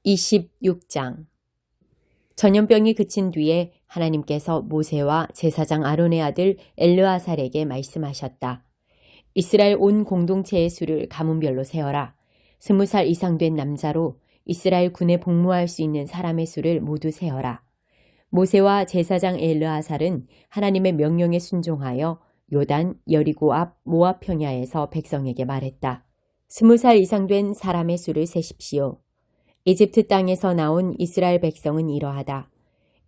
26장. 전염병이 그친 뒤에 하나님께서 모세와 제사장 아론의 아들 엘르아살에게 말씀하셨다. 이스라엘 온 공동체의 수를 가문별로 세어라. 20살 이상 된 남자로 이스라엘 군에 복무할 수 있는 사람의 수를 모두 세어라. 모세와 제사장 엘르아살은 하나님의 명령에 순종하여 요단, 여리고 앞 모압 평야에서 백성에게 말했다. 20살 이상 된 사람의 수를 세십시오. 이집트 땅에서 나온 이스라엘 백성은 이러하다.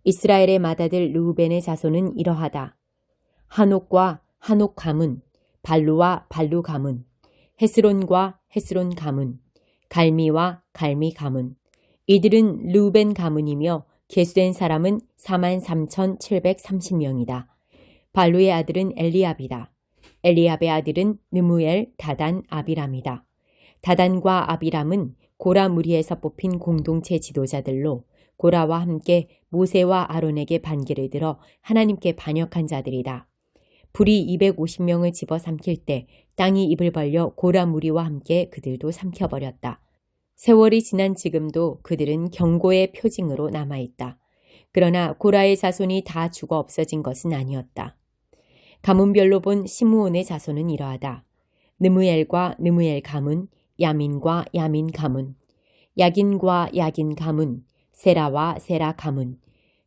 이스라엘의 맏아들 르우벤의 자손은 이러하다. 하녹과 하녹 가문, 발루와 발루 가문, 헤스론과 헤스론 가문, 갈미와 갈미 가문. 이들은 르우벤 가문이며 계수된 사람은 43,730명이다. 발루의 아들은 엘리압이다. 엘리압의 아들은 느무엘, 다단, 아비람이다. 다단과 아비람은 고라 무리에서 뽑힌 공동체 지도자들로 고라와 함께 모세와 아론에게 반기를 들어 하나님께 반역한 자들이다. 불이 250명을 집어삼킬 때 땅이 입을 벌려 고라 무리와 함께 그들도 삼켜버렸다. 세월이 지난 지금도 그들은 경고의 표징으로 남아있다. 그러나 고라의 자손이 다 죽어 없어진 것은 아니었다. 가문별로 본 시므온의 자손은 이러하다. 느무엘과 느무엘 가문, 야민과 야민 가문, 야긴과 야긴 가문, 세라와 세라 가문,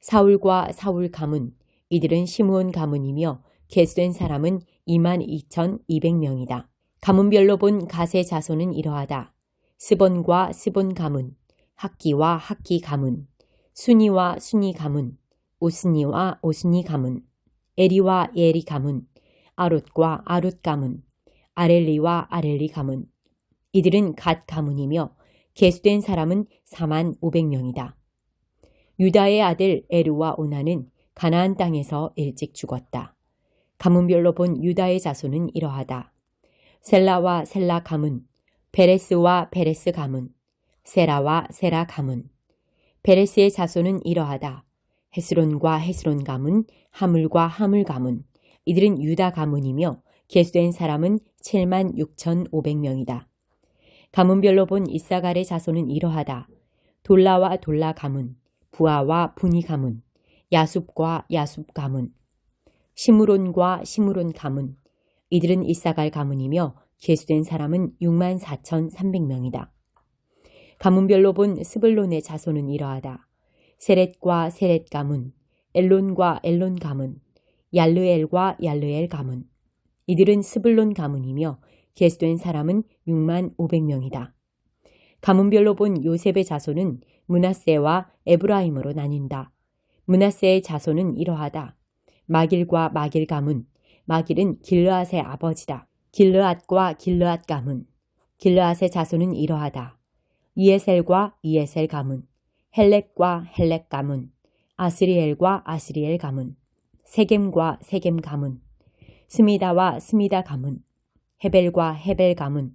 사울과 사울 가문. 이들은 시므온 가문이며 계수된 사람은 22,200명이다. 가문별로 본 갓의 자손은 이러하다. 스본과 스본 가문, 학기와 학기 가문, 순이와 순이 가문, 오스니와 오스니 가문, 에리와 예리 가문, 아롯과 아롯 가문, 아렐리와 아렐리 가문. 이들은 갓 가문이며 계수된 사람은 45,000명이다. 유다의 아들 에르와 오나는 가나안 땅에서 일찍 죽었다. 가문별로 본 유다의 자손은 이러하다. 셀라와 셀라 가문, 베레스와 베레스 가문, 세라와 세라 가문. 베레스의 자손은 이러하다. 헤스론과 헤스론 가문, 하물과 하물 가문. 이들은 유다 가문이며 계수된 사람은 76,500명이다. 가문별로 본 이사갈의 자손은 이러하다. 돌라와 돌라 가문, 부아와 분이 가문, 야숲과 야숲 가문, 시므론과 시므론 가문. 이들은 이사갈 가문이며 계수된 사람은 64,300명이다. 가문별로 본 스불론의 자손은 이러하다. 세렛과 세렛 가문, 엘론과 엘론 가문, 얄르엘과 얄르엘 가문. 이들은 스불론 가문이며 계수된 사람은 65,000명이다. 가문별로 본 요셉의 자손은 므낫세와 에브라임으로 나뉜다. 므낫세의 자손은 이러하다. 마길과 마길 가문, 마길은 길르앗의 아버지다. 길르앗과 길르앗 가문, 길르앗의 자손은 이러하다. 이에셀과 이에셀 가문, 헬렉과 헬렉 가문, 아스리엘과 아스리엘 가문, 세겜과 세겜 가문, 스미다와 스미다 가문, 헤벨과 헤벨 가문.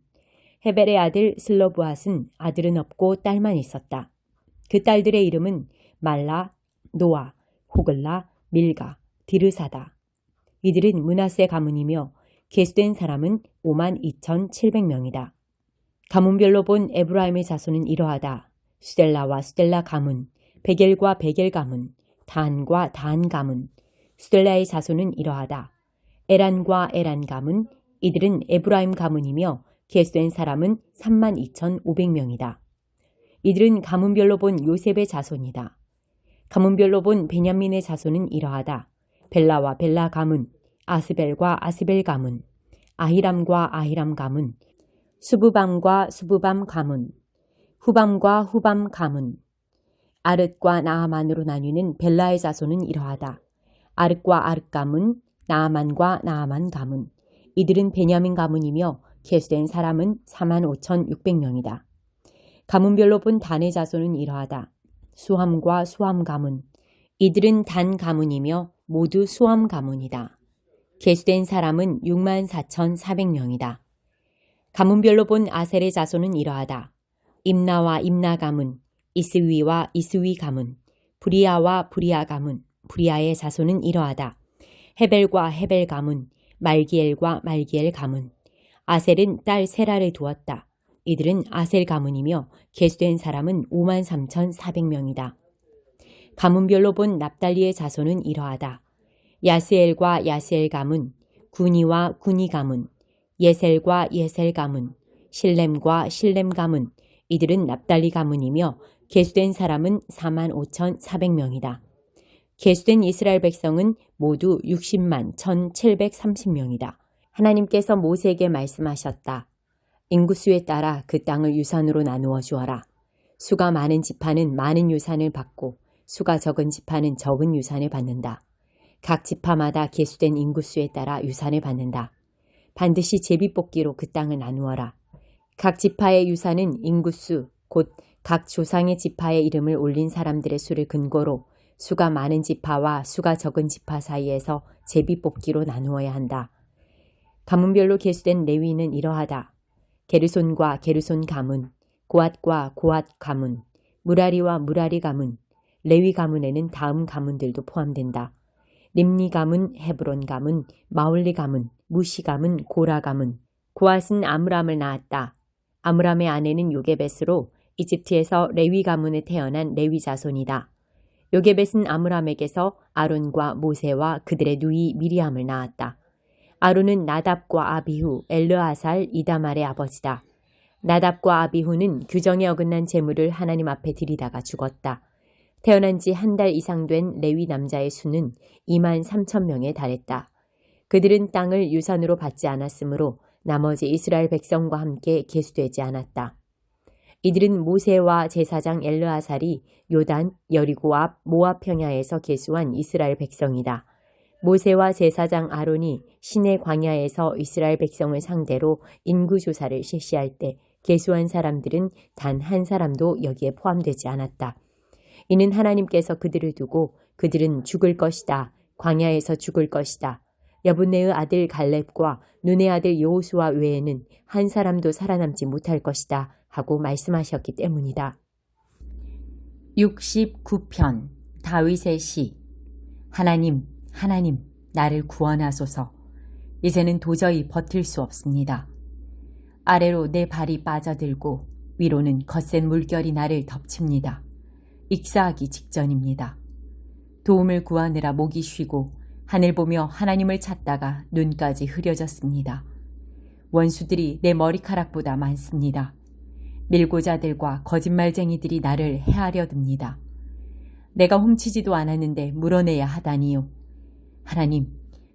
헤벨의 아들 슬로브앗은 아들은 없고 딸만 있었다. 그 딸들의 이름은 말라, 노아, 호글라, 밀가, 디르사다. 이들은 므낫세 가문이며 계수된 사람은 52,700명이다. 가문별로 본 에브라임의 자손은 이러하다. 수델라와 수델라 가문, 베겔과 베겔 가문, 단과 단 가문. 수델라의 자손은 이러하다. 에란과 에란 가문. 이들은 에브라임 가문이며 계수된 사람은 32,500명이다. 이들은 가문별로 본 요셉의 자손이다. 가문별로 본 베냐민의 자손은 이러하다. 벨라와 벨라 가문, 아스벨과 아스벨 가문, 아히람과 아히람 가문, 수부밤과 수부밤 가문, 후밤과 후밤 가문. 아릇과 나아만으로 나뉘는 벨라의 자손은 이러하다. 아릇과 아릇 가문, 나아만과 나아만 가문. 이들은 베냐민 가문이며 계수된 사람은 45,600명이다. 가문별로 본 단의 자손은 이러하다. 수함과 수함 가문. 이들은 단 가문이며 모두 수함 가문이다. 계수된 사람은 64,400명이다. 가문별로 본 아셀의 자손은 이러하다. 임나와 임나 가문, 이스위와 이스위 가문, 브리아와 브리아 가문. 브리아의 자손은 이러하다. 헤벨과 헤벨 가문, 말기엘과 말기엘 가문. 아셀은 딸 세라를 두었다. 이들은 아셀 가문이며 계수된 사람은 53,400명이다. 가문별로 본 납달리의 자손은 이러하다. 야스엘과 야스엘 가문, 구니와 구니 가문, 예셀과 예셀 가문, 실렘과 실렘 가문, 이들은 납달리 가문이며 계수된 사람은 45,400명이다. 계수된 이스라엘 백성은 모두 60만 1,730명이다. 하나님께서 모세에게 말씀하셨다. 인구수에 따라 그 땅을 유산으로 나누어 주어라. 수가 많은 지파는 많은 유산을 받고 수가 적은 지파는 적은 유산을 받는다. 각 지파마다 계수된 인구수에 따라 유산을 받는다. 반드시 제비뽑기로 그 땅을 나누어라. 각 지파의 유산은 인구수, 곧 각 조상의 지파의 이름을 올린 사람들의 수를 근거로 수가 많은 지파와 수가 적은 지파 사이에서 제비뽑기로 나누어야 한다. 가문별로 계수된 레위는 이러하다. 게르손과 게르손 가문, 고앗과 고앗 가문, 무라리와 무라리 가문, 레위 가문에는 다음 가문들도 포함된다. 림니 가문, 헤브론 가문, 마올리 가문, 무시 가문, 고라 가문. 고앗은 아므람을 낳았다. 아므람의 아내는 요게벳으로 이집트에서 레위 가문에 태어난 레위 자손이다. 요게벳은 아므람에게서 아론과 모세와 그들의 누이 미리암을 낳았다. 아론은 나답과 아비후, 엘르아살, 이다말의 아버지다. 나답과 아비후는 규정에 어긋난 제물을 하나님 앞에 드리다가 죽었다. 태어난 지 한 달 이상 된 레위 남자의 수는 23,000명에 달했다. 그들은 땅을 유산으로 받지 않았으므로 나머지 이스라엘 백성과 함께 계수되지 않았다. 이들은 모세와 제사장 엘르아살이 요단, 여리고 앞 모압 평야에서 계수한 이스라엘 백성이다. 모세와 제사장 아론이 시내 광야에서 이스라엘 백성을 상대로 인구조사를 실시할 때 계수한 사람들은 단 한 사람도 여기에 포함되지 않았다. 이는 하나님께서 그들을 두고 그들은 죽을 것이다. 광야에서 죽을 것이다. 여분네의 아들 갈렙과 눈의 아들 여호수아 외에는 한 사람도 살아남지 못할 것이다 하고 말씀하셨기 때문이다. 69편 다윗의 시. 하나님, 하나님, 나를 구원하소서. 이제는 도저히 버틸 수 없습니다. 아래로 내 발이 빠져들고 위로는 거센 물결이 나를 덮칩니다. 익사하기 직전입니다. 도움을 구하느라 목이 쉬고 하늘 보며 하나님을 찾다가 눈까지 흐려졌습니다. 원수들이 내 머리카락보다 많습니다. 밀고자들과 거짓말쟁이들이 나를 해하려 듭니다. 내가 훔치지도 않았는데 물어내야 하다니요. 하나님,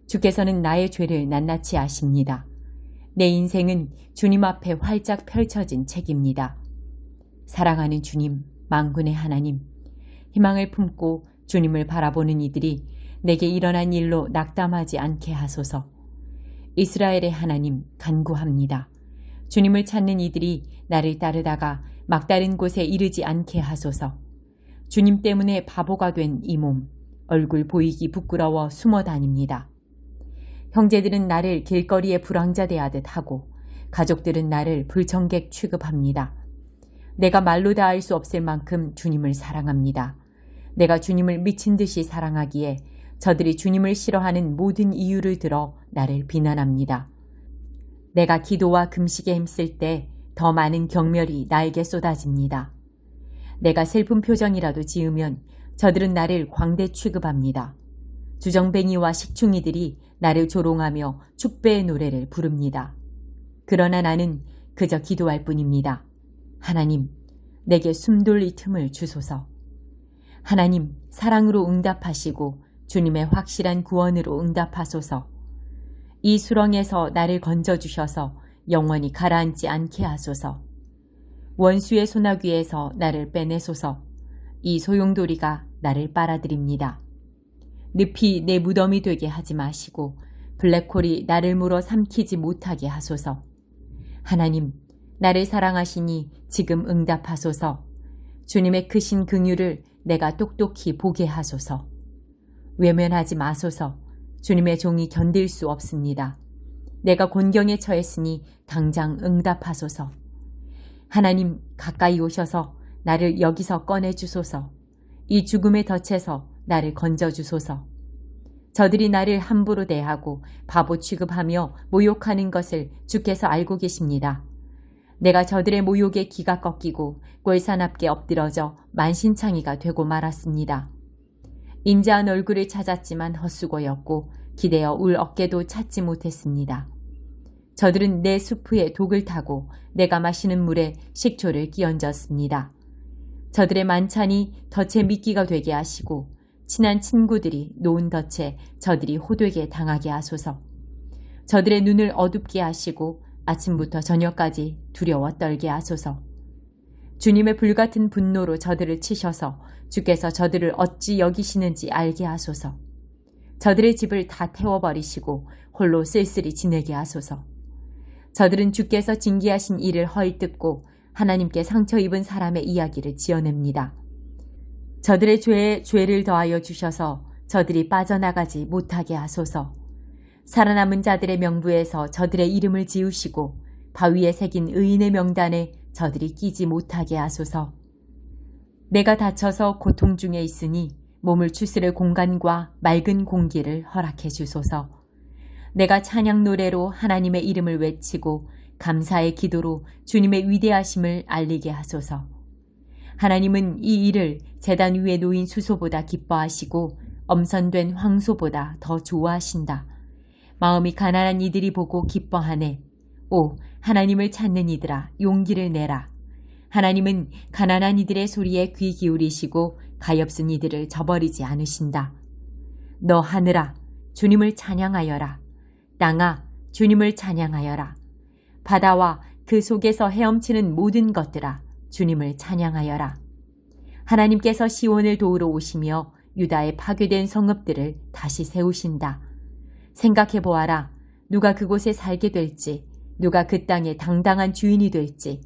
주께서는 나의 죄를 낱낱이 아십니다. 내 인생은 주님 앞에 활짝 펼쳐진 책입니다. 사랑하는 주님, 만군의 하나님, 희망을 품고 주님을 바라보는 이들이 내게 일어난 일로 낙담하지 않게 하소서. 이스라엘의 하나님, 간구합니다. 주님을 찾는 이들이 나를 따르다가 막다른 곳에 이르지 않게 하소서. 주님 때문에 바보가 된 이 몸, 얼굴 보이기 부끄러워 숨어 다닙니다. 형제들은 나를 길거리에 불황자 대하듯 하고 가족들은 나를 불청객 취급합니다. 내가 말로 다 알 수 없을 만큼 주님을 사랑합니다. 내가 주님을 미친 듯이 사랑하기에 저들이 주님을 싫어하는 모든 이유를 들어 나를 비난합니다. 내가 기도와 금식에 힘쓸 때 더 많은 경멸이 나에게 쏟아집니다. 내가 슬픈 표정이라도 지으면 저들은 나를 광대 취급합니다. 주정뱅이와 식충이들이 나를 조롱하며 축배의 노래를 부릅니다. 그러나 나는 그저 기도할 뿐입니다. 하나님, 내게 숨돌릴 틈을 주소서. 하나님, 사랑으로 응답하시고 주님의 확실한 구원으로 응답하소서. 이 수렁에서 나를 건져주셔서 영원히 가라앉지 않게 하소서. 원수의 소나귀에서 나를 빼내소서. 이 소용돌이가 나를 빨아들입니다. 늪이 내 무덤이 되게 하지 마시고 블랙홀이 나를 물어 삼키지 못하게 하소서. 하나님, 나를 사랑하시니 지금 응답하소서. 주님의 크신 긍휼을 내가 똑똑히 보게 하소서. 외면하지 마소서. 주님의 종이 견딜 수 없습니다. 내가 곤경에 처했으니 당장 응답하소서. 하나님, 가까이 오셔서 나를 여기서 꺼내주소서. 이 죽음의 덫에서 나를 건져주소서. 저들이 나를 함부로 대하고 바보 취급하며 모욕하는 것을 주께서 알고 계십니다. 내가 저들의 모욕에 기가 꺾이고 꼴사납게 엎드러져 만신창이가 되고 말았습니다. 인자한 얼굴을 찾았지만 헛수고였고 기대어 울 어깨도 찾지 못했습니다. 저들은 내 수프에 독을 타고 내가 마시는 물에 식초를 끼얹었습니다. 저들의 만찬이 덫의 미끼가 되게 하시고 친한 친구들이 놓은 덫에 저들이 호되게 당하게 하소서. 저들의 눈을 어둡게 하시고 아침부터 저녁까지 두려워 떨게 하소서. 주님의 불같은 분노로 저들을 치셔서 주께서 저들을 어찌 여기시는지 알게 하소서. 저들의 집을 다 태워버리시고 홀로 쓸쓸히 지내게 하소서. 저들은 주께서 징계하신 일을 헐뜯고 하나님께 상처 입은 사람의 이야기를 지어냅니다. 저들의 죄에 죄를 더하여 주셔서 저들이 빠져나가지 못하게 하소서. 살아남은 자들의 명부에서 저들의 이름을 지우시고 바위에 새긴 의인의 명단에 저들이 끼지 못하게 하소서. 내가 다쳐서 고통 중에 있으니 몸을 추스를 공간과 맑은 공기를 허락해 주소서. 내가 찬양 노래로 하나님의 이름을 외치고 감사의 기도로 주님의 위대하심을 알리게 하소서. 하나님은 이 일을 제단 위에 놓인 수소보다 기뻐하시고 엄선된 황소보다 더 좋아하신다. 마음이 가난한 이들이 보고 기뻐하네. 오, 하나님을 찾는 이들아, 용기를 내라. 하나님은 가난한 이들의 소리에 귀 기울이시고 가엾은 이들을 저버리지 않으신다. 너 하늘아, 주님을 찬양하여라. 땅아, 주님을 찬양하여라. 바다와 그 속에서 헤엄치는 모든 것들아, 주님을 찬양하여라. 하나님께서 시온을 도우러 오시며 유다의 파괴된 성읍들을 다시 세우신다. 생각해보아라. 누가 그곳에 살게 될지, 누가 그 땅의 당당한 주인이 될지.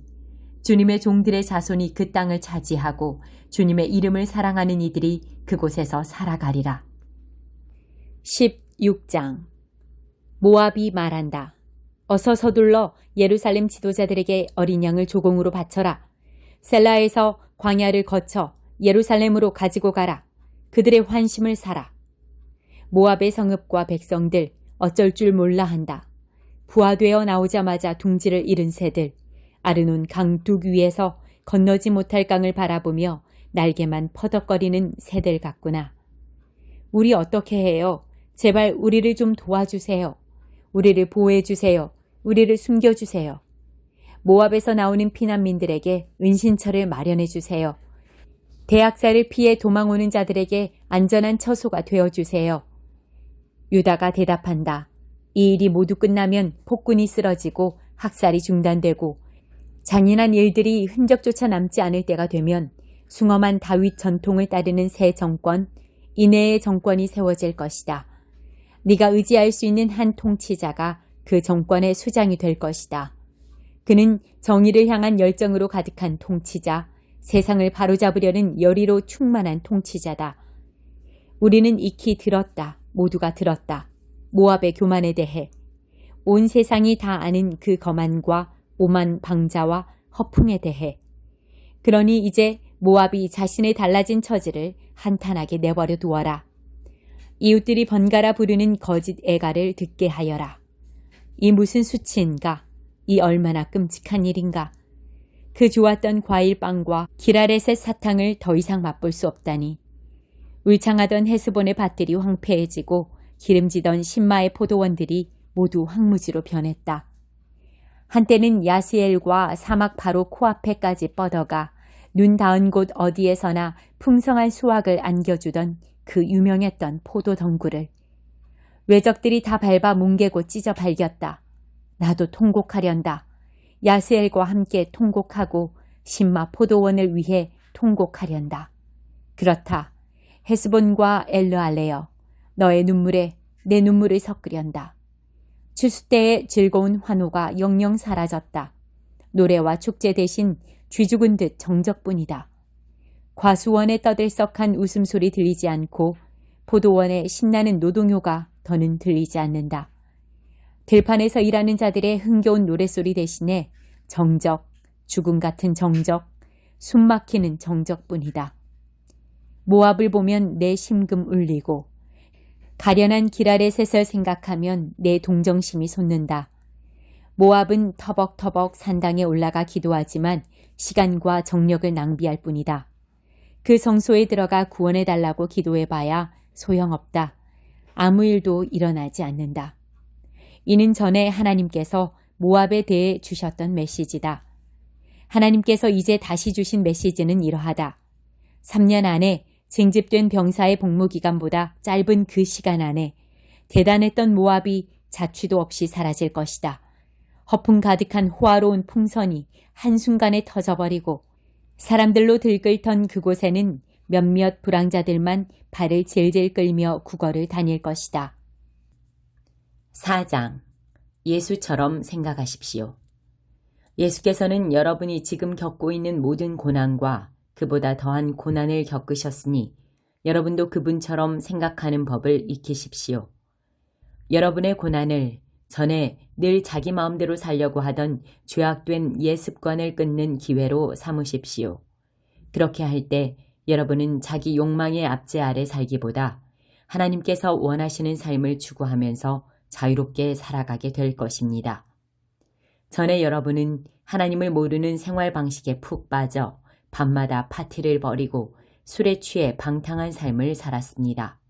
주님의 종들의 자손이 그 땅을 차지하고 주님의 이름을 사랑하는 이들이 그곳에서 살아가리라. 16장. 모압이 말한다. 어서 서둘러 예루살렘 지도자들에게 어린 양을 조공으로 바쳐라. 셀라에서 광야를 거쳐 예루살렘으로 가지고 가라. 그들의 환심을 사라. 모압의 성읍과 백성들 어쩔 줄 몰라 한다. 부하되어 나오자마자 둥지를 잃은 새들, 아르논 강둑 위에서 건너지 못할 강을 바라보며 날개만 퍼덕거리는 새들 같구나. 우리 어떻게 해요? 제발 우리를 좀 도와주세요. 우리를 보호해주세요. 우리를 숨겨주세요. 모압에서 나오는 피난민들에게 은신처를 마련해주세요. 대학살을 피해 도망오는 자들에게 안전한 처소가 되어주세요. 유다가 대답한다. 이 일이 모두 끝나면 폭군이 쓰러지고 학살이 중단되고 잔인한 일들이 흔적조차 남지 않을 때가 되면 숭엄한 다윗 전통을 따르는 새 정권, 인해의 정권이 세워질 것이다. 네가 의지할 수 있는 한 통치자가 그 정권의 수장이 될 것이다. 그는 정의를 향한 열정으로 가득한 통치자, 세상을 바로잡으려는 열의로 충만한 통치자다. 우리는 익히 들었다. 모두가 들었다. 모압의 교만에 대해. 온 세상이 다 아는 그 거만과 오만 방자와 허풍에 대해. 그러니 이제 모압이 자신의 달라진 처지를 한탄하게 내버려 두어라. 이웃들이 번갈아 부르는 거짓 애가를 듣게 하여라. 이 무슨 수치인가? 이 얼마나 끔찍한 일인가? 그 좋았던 과일빵과 기라렛의 사탕을 더 이상 맛볼 수 없다니. 울창하던 헤스본의 밭들이 황폐해지고 기름지던 신마의 포도원들이 모두 황무지로 변했다. 한때는 야스엘과 사막 바로 코앞에까지 뻗어가 눈 닿은 곳 어디에서나 풍성한 수확을 안겨주던 그 유명했던 포도 덩굴을 외적들이 다 밟아 뭉개고 찢어 발겼다. 나도 통곡하련다. 야스엘과 함께 통곡하고 신마 포도원을 위해 통곡하련다. 그렇다. 헤스본과 엘르알레여, 너의 눈물에 내 눈물을 섞으련다. 추수 때의 즐거운 환호가 영영 사라졌다. 노래와 축제 대신 쥐죽은 듯 정적뿐이다. 과수원의 떠들썩한 웃음소리 들리지 않고 포도원의 신나는 노동요가 더는 들리지 않는다. 들판에서 일하는 자들의 흥겨운 노랫소리 대신에 정적, 죽음 같은 정적, 숨막히는 정적뿐이다. 모압을 보면 내 심금 울리고 가련한 기랄의 셋을 생각하면 내 동정심이 솟는다. 모압은 터벅터벅 산당에 올라가 기도하지만 시간과 정력을 낭비할 뿐이다. 그 성소에 들어가 구원해달라고 기도해봐야 소용없다. 아무 일도 일어나지 않는다. 이는 전에 하나님께서 모압에 대해 주셨던 메시지다. 하나님께서 이제 다시 주신 메시지는 이러하다. 3년 안에 쟁집된 병사의 복무기간보다 짧은 그 시간 안에 대단했던 모압이 자취도 없이 사라질 것이다. 허풍 가득한 호화로운 풍선이 한순간에 터져버리고 사람들로 들끓던 그곳에는 몇몇 불황자들만 발을 질질 끌며 국어를 다닐 것이다. 4장. 예수처럼 생각하십시오. 예수께서는 여러분이 지금 겪고 있는 모든 고난과 그보다 더한 고난을 겪으셨으니 여러분도 그분처럼 생각하는 법을 익히십시오. 여러분의 고난을 전에 늘 자기 마음대로 살려고 하던 죄악된 옛 습관을 끊는 기회로 삼으십시오. 그렇게 할 때 여러분은 자기 욕망의 압제 아래 살기보다 하나님께서 원하시는 삶을 추구하면서 자유롭게 살아가게 될 것입니다. 전에 여러분은 하나님을 모르는 생활 방식에 푹 빠져 밤마다 파티를 벌이고 술에 취해 방탕한 삶을 살았습니다.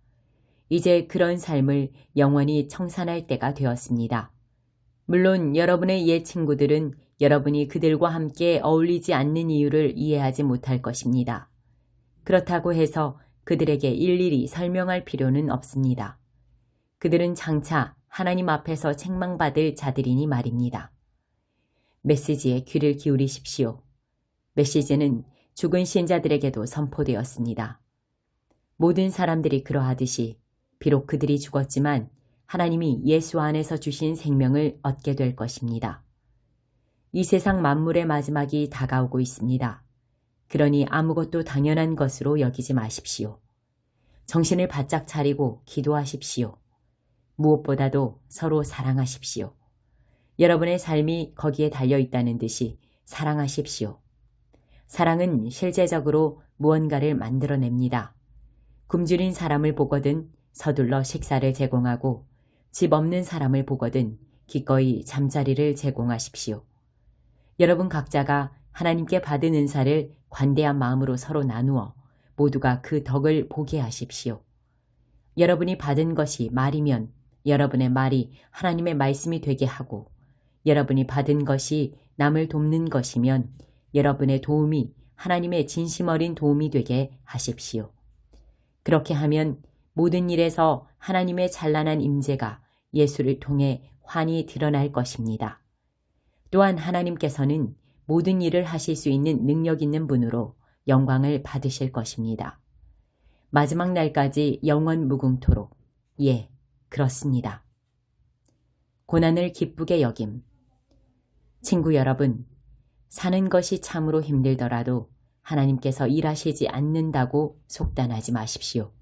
이제 그런 삶을 영원히 청산할 때가 되었습니다. 물론 여러분의 옛 친구들은 여러분이 그들과 함께 어울리지 않는 이유를 이해하지 못할 것입니다. 그렇다고 해서 그들에게 일일이 설명할 필요는 없습니다. 그들은 장차 하나님 앞에서 책망받을 자들이니 말입니다. 메시지에 귀를 기울이십시오. 메시지는 죽은 신자들에게도 선포되었습니다. 모든 사람들이 그러하듯이 비록 그들이 죽었지만 하나님이 예수 안에서 주신 생명을 얻게 될 것입니다. 이 세상 만물의 마지막이 다가오고 있습니다. 그러니 아무것도 당연한 것으로 여기지 마십시오. 정신을 바짝 차리고 기도하십시오. 무엇보다도 서로 사랑하십시오. 여러분의 삶이 거기에 달려 있다는 듯이 사랑하십시오. 사랑은 실제적으로 무언가를 만들어냅니다. 굶주린 사람을 보거든 서둘러 식사를 제공하고 집 없는 사람을 보거든 기꺼이 잠자리를 제공하십시오. 여러분 각자가 하나님께 받은 은사를 관대한 마음으로 서로 나누어 모두가 그 덕을 보게 하십시오. 여러분이 받은 것이 말이면 여러분의 말이 하나님의 말씀이 되게 하고 여러분이 받은 것이 남을 돕는 것이면 여러분의 도움이 하나님의 진심 어린 도움이 되게 하십시오. 그렇게 하면 모든 일에서 하나님의 찬란한 임재가 예수를 통해 환히 드러날 것입니다. 또한 하나님께서는 모든 일을 하실 수 있는 능력 있는 분으로 영광을 받으실 것입니다. 마지막 날까지 영원 무궁토록. 예, 그렇습니다. 고난을 기쁘게 여김. 친구 여러분, 사는 것이 참으로 힘들더라도 하나님께서 일하시지 않는다고 속단하지 마십시오.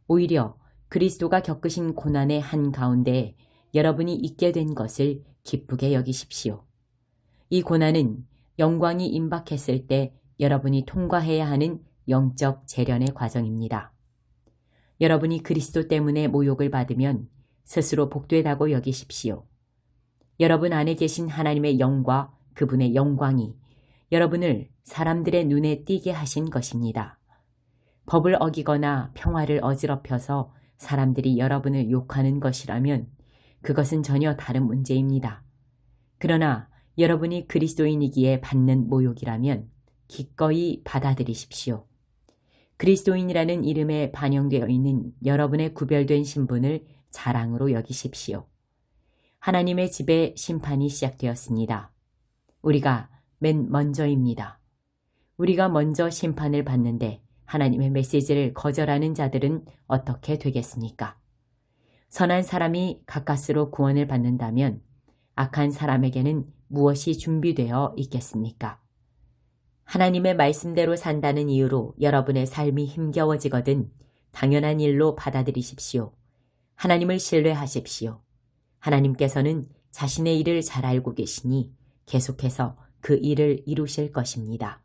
오히려 그리스도가 겪으신 고난의 한가운데 여러분이 있게 된 것을 기쁘게 여기십시오. 이 고난은 영광이 임박했을 때 여러분이 통과해야 하는 영적 재련의 과정입니다. 여러분이 그리스도 때문에 모욕을 받으면 스스로 복되다고 여기십시오. 여러분 안에 계신 하나님의 영과 그분의 영광이 여러분을 사람들의 눈에 띄게 하신 것입니다. 법을 어기거나 평화를 어지럽혀서 사람들이 여러분을 욕하는 것이라면 그것은 전혀 다른 문제입니다. 그러나 여러분이 그리스도인이기에 받는 모욕이라면 기꺼이 받아들이십시오. 그리스도인이라는 이름에 반영되어 있는 여러분의 구별된 신분을 자랑으로 여기십시오. 하나님의 집에 심판이 시작되었습니다. 우리가 맨 먼저입니다. 우리가 먼저 심판을 받는데 하나님의 메시지를 거절하는 자들은 어떻게 되겠습니까? 선한 사람이 가까스로 구원을 받는다면 악한 사람에게는 무엇이 준비되어 있겠습니까? 하나님의 말씀대로 산다는 이유로 여러분의 삶이 힘겨워지거든 당연한 일로 받아들이십시오. 하나님을 신뢰하십시오. 하나님께서는 자신의 일을 잘 알고 계시니 계속해서 그 일을 이루실 것입니다.